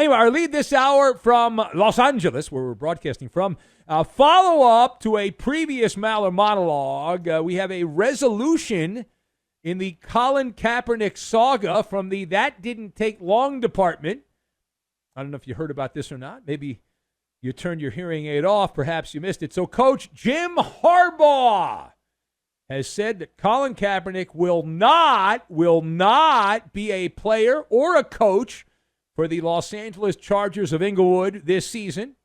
Anyway, our lead this hour from Los Angeles, where we're broadcasting from, follow-up to a previous Maller monologue. We have a resolution in the Colin Kaepernick saga from the That Didn't Take Long department. I don't know if you heard about this or not. Maybe you turned your hearing aid off. Perhaps you missed it. So Coach Jim Harbaugh has said that Colin Kaepernick will not be a player or a coach for the Los Angeles Chargers of Inglewood this season.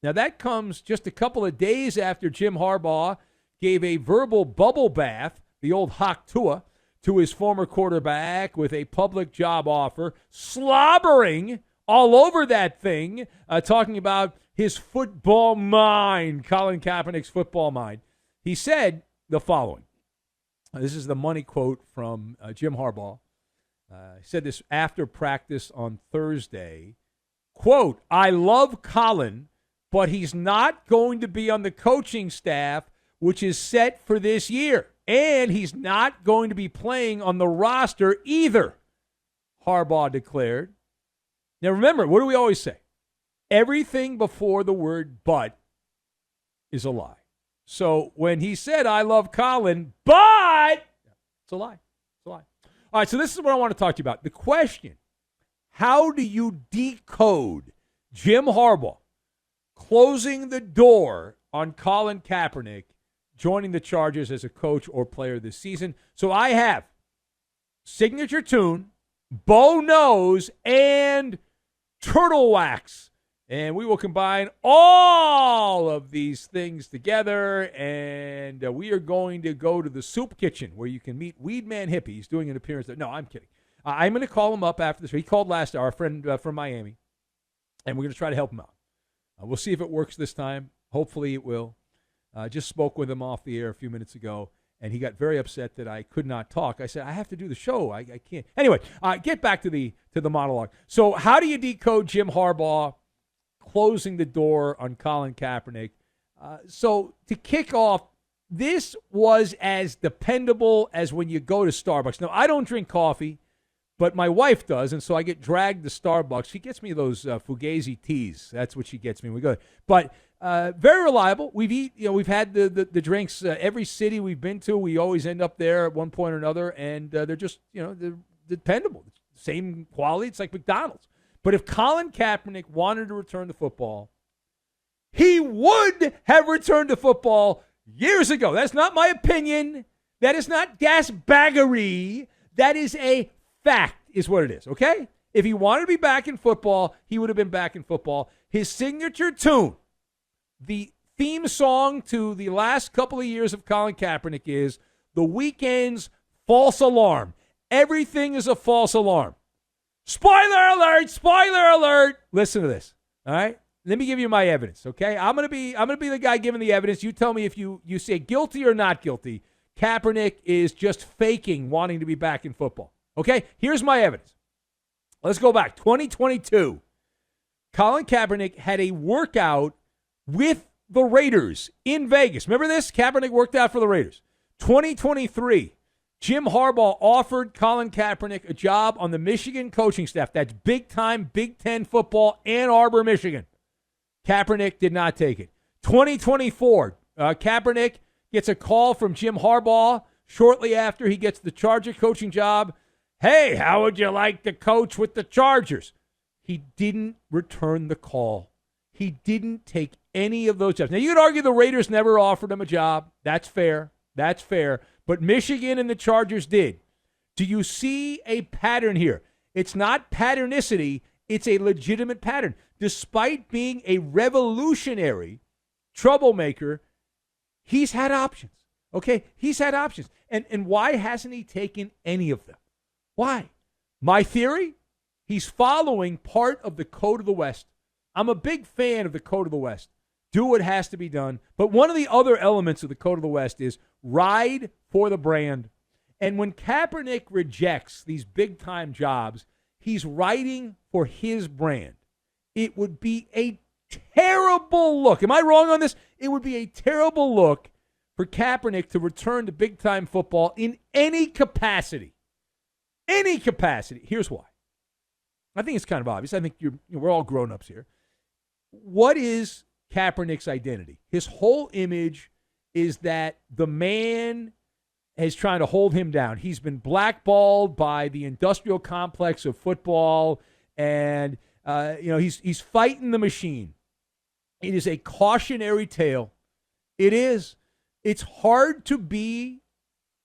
Now, that comes just a couple of days after Jim Harbaugh gave a verbal bubble bath, the old Hawk Tua, to his former quarterback with a public job offer, slobbering all over that thing, talking about his football mind, Colin Kaepernick's football mind. He said the following. This is the money quote from Jim Harbaugh. He said this after practice on Thursday. Quote, I love Colin, but he's not going to be on the coaching staff, which is set for this year. And he's not going to be playing on the roster either, Harbaugh declared. Now, remember, what do we always say? Everything before the word but is a lie. So when he said, I love Colin, but it's a lie. It's a lie. All right, so this is what I want to talk to you about. The question, how do you decode Jim Harbaugh closing the door on Colin Kaepernick joining the Chargers as a coach or player this season? So I have signature tune, bow nose, and turtle wax. And we will combine all of these things together, and we are going to go to the soup kitchen where you can meet Weedman Hippie. He's doing an appearance there. No, I'm kidding. I'm going to call him up after this. He called last hour, our friend from Miami, and we're going to try to help him out. We'll see if it works this time. Hopefully it will. Just spoke with him off the air a few minutes ago, and he got very upset that I could not talk. I said, I have to do the show. I can't. Anyway, get back to the monologue. So how do you decode Jim Harbaugh closing the door on Colin Kaepernick? So to kick off, this was as dependable as when you go to Starbucks. Now, I don't drink coffee, but my wife does, and so I get dragged to Starbucks. She gets me those Fugazi teas. That's what she gets me when we go. But very reliable. We've had the drinks every city we've been to. We always end up there at one point or another, and they're just they're dependable. Same quality. It's like McDonald's. But if Colin Kaepernick wanted to return to football, he would have returned to football years ago. That's not my opinion. That is not gasbaggery. That is a fact, is what it is, okay? If he wanted to be back in football, he would have been back in football. His signature tune, the theme song to the last couple of years of Colin Kaepernick, is The Weeknd's False Alarm. Everything is a false alarm. Spoiler alert, spoiler alert. Listen to this, all right? Let me give you my evidence, okay? I'm gonna be the guy giving the evidence. You tell me if you say guilty or not guilty. Kaepernick is just faking wanting to be back in football, okay? Here's my evidence. Let's go back. 2022. Colin Kaepernick had a workout with the Raiders in Vegas. Remember this? Kaepernick worked out for the Raiders. 2023. Jim Harbaugh offered Colin Kaepernick a job on the Michigan coaching staff. That's big-time Big Ten football, Ann Arbor, Michigan. Kaepernick did not take it. 2024, Kaepernick gets a call from Jim Harbaugh shortly after he gets the Charger coaching job. Hey, how would you like to coach with the Chargers? He didn't return the call. He didn't take any of those jobs. Now, you could argue the Raiders never offered him a job. That's fair. That's fair. But Michigan and the Chargers did. Do you see a pattern here? It's not patternicity. It's a legitimate pattern. Despite being a revolutionary troublemaker, he's had options. Okay? He's had options. And why hasn't he taken any of them? Why? My theory? He's following part of the Code of the West. I'm a big fan of the Code of the West. Do what has to be done. But one of the other elements of the Code of the West is ride for the brand. And when Kaepernick rejects these big-time jobs, he's riding for his brand. It would be a terrible look. Am I wrong on this? It would be a terrible look for Kaepernick to return to big-time football in any capacity. Any capacity. Here's why. I think it's kind of obvious. I think we're all grown-ups here. What is Kaepernick's identity? His whole image is that the man is trying to hold him down. He's been blackballed by the industrial complex of football, and he's fighting the machine. It is a cautionary tale. It is. It's hard to be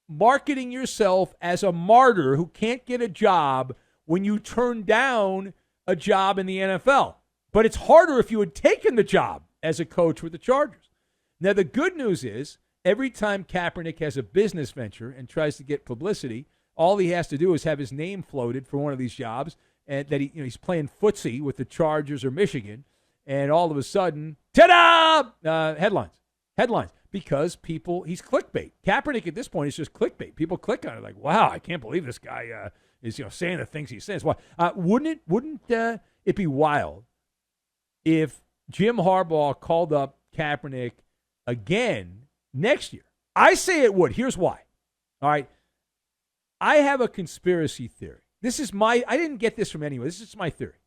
marketing yourself as a martyr who can't get a job when you turn down a job in the NFL. But it's harder if you had taken the job as a coach with the Chargers. Now, the good news is every time Kaepernick has a business venture and tries to get publicity, all he has to do is have his name floated for one of these jobs, and that he's playing footsie with the Chargers or Michigan, and all of a sudden, ta-da! Headlines. Because he's clickbait. Kaepernick at this point is just clickbait. People click on it like, wow, I can't believe this guy is saying the things he says. Why? Wouldn't it be wild if Jim Harbaugh called up Kaepernick again next year? I say it would. Here's why. All right. I have a conspiracy theory. I didn't get this from anyone. This is my theory.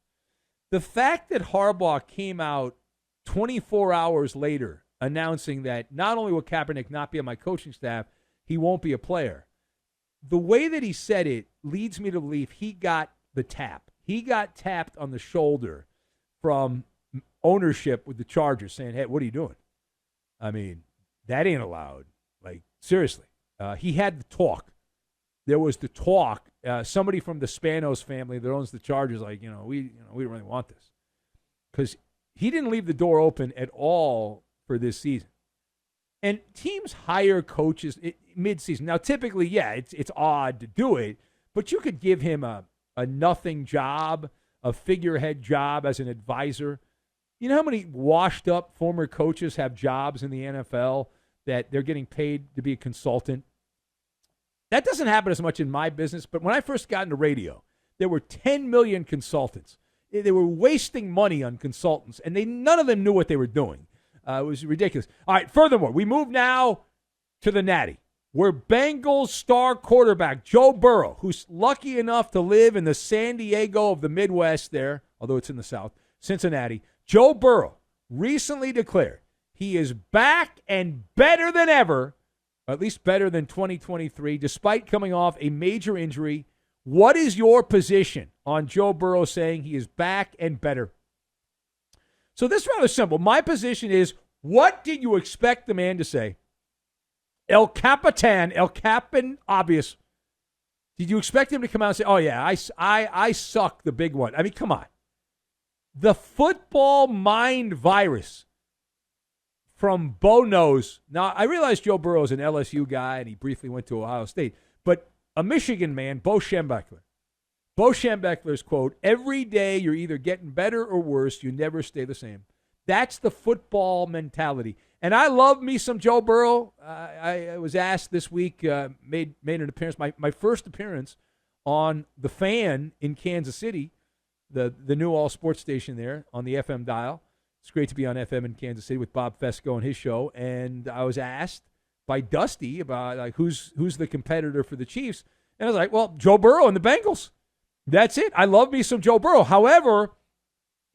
The fact that Harbaugh came out 24 hours later announcing that not only will Kaepernick not be on my coaching staff, he won't be a player. The way that he said it leads me to believe he got the tap. He got tapped on the shoulder from ownership with the Chargers saying, hey, what are you doing? I mean, that ain't allowed. Like, seriously. He had the talk. There was the talk. Somebody from the Spanos family that owns the Chargers, we don't really want this. Because he didn't leave the door open at all for this season. And teams hire coaches mid-season. Now, typically, it's odd to do it, but you could give him a nothing job, a figurehead job as an advisor. You know how many washed-up former coaches have jobs in the NFL that they're getting paid to be a consultant? That doesn't happen as much in my business, but when I first got into radio, there were 10 million consultants. They were wasting money on consultants, and none of them knew what they were doing. It was ridiculous. All right, furthermore, we move now to the Natty, where Bengals star quarterback Joe Burrow, who's lucky enough to live in the San Diego of the Midwest there, although it's in the South, Cincinnati, Joe Burrow recently declared he is back and better than ever, at least better than 2023, despite coming off a major injury. What is your position on Joe Burrow saying he is back and better? So this is rather simple. My position is, what did you expect the man to say? El Capitan, obvious. Did you expect him to come out and say, oh, yeah, I suck the big one? I mean, come on. The football mind virus from Bo knows. Now, I realize Joe Burrow is an LSU guy, and he briefly went to Ohio State. But a Michigan man, Bo Schembechler's quote, every day you're either getting better or worse. You never stay the same. That's the football mentality. And I love me some Joe Burrow. I was asked this week, made an appearance, my first appearance on The Fan in Kansas City, the new all-sports station there on the FM dial. It's great to be on FM in Kansas City with Bob Fesco and his show. And I was asked by Dusty about who's the competitor for the Chiefs. And I was like, well, Joe Burrow and the Bengals. That's it. I love me some Joe Burrow. However,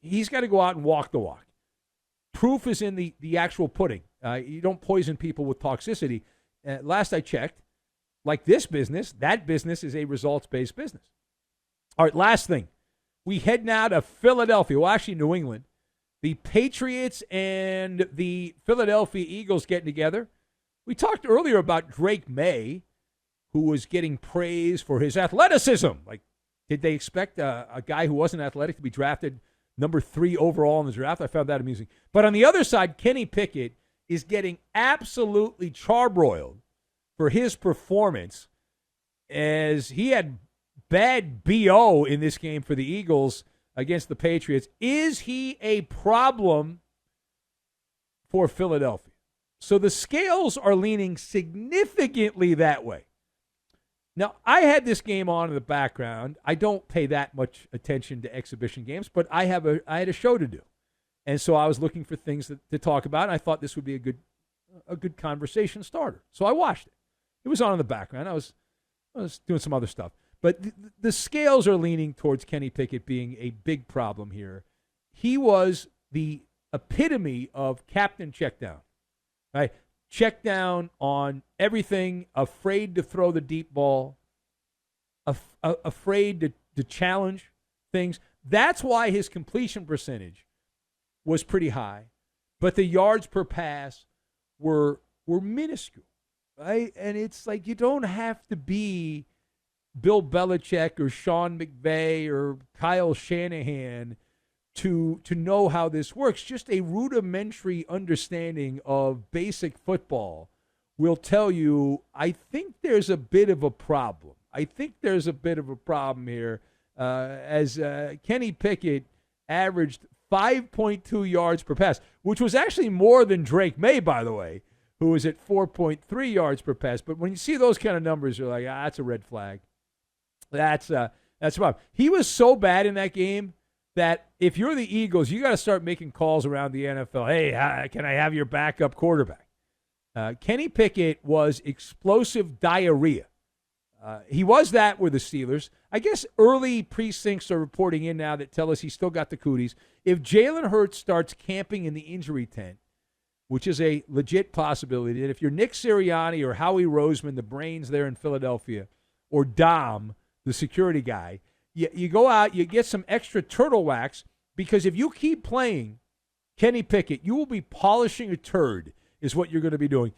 he's got to go out and walk the walk. Proof is in the actual pudding. You don't poison people with toxicity. Last I checked, like this business, that business is a results-based business. All right, last thing. We head now to Philadelphia. Well, actually, New England. The Patriots and the Philadelphia Eagles getting together. We talked earlier about Drake May, who was getting praise for his athleticism. Like, did they expect a guy who wasn't athletic to be drafted number 3 overall in the draft? I found that amusing. But on the other side, Kenny Pickett is getting absolutely charbroiled for his performance, as he had bad BO in this game for the Eagles against the Patriots. Is he a problem for Philadelphia? So the scales are leaning significantly that way. Now, I had this game on in the background. I don't pay that much attention to exhibition games, but I had a show to do. And so I was looking for things to talk about, and I thought this would be a good conversation starter. So I watched it. It was on in the background. I was doing some other stuff. But the scales are leaning towards Kenny Pickett being a big problem here. He was the epitome of captain check down. Right? Check down on everything, afraid to throw the deep ball, afraid to challenge things. That's why his completion percentage was pretty high, but the yards per pass were minuscule, right? And it's like you don't have to be Bill Belichick or Sean McVay or Kyle Shanahan to know how this works. Just a rudimentary understanding of basic football will tell you, I think there's a bit of a problem. I think there's a bit of a problem here as Kenny Pickett averaged 5.2 yards per pass, which was actually more than Drake May, by the way, who was at 4.3 yards per pass. But when you see those kind of numbers, you're like, that's a red flag. That's a problem. He was so bad in that game that if you're the Eagles, you got to start making calls around the NFL. Hey, can I have your backup quarterback? Kenny Pickett was explosive diarrhea. He was that with the Steelers. I guess early precincts are reporting in now that tell us he's still got the cooties. If Jalen Hurts starts camping in the injury tent, which is a legit possibility, that if you're Nick Sirianni or Howie Roseman, the brains there in Philadelphia, or Dom, the security guy, you go out, you get some extra turtle wax, because if you keep playing Kenny Pickett, you will be polishing a turd is what you're going to be doing.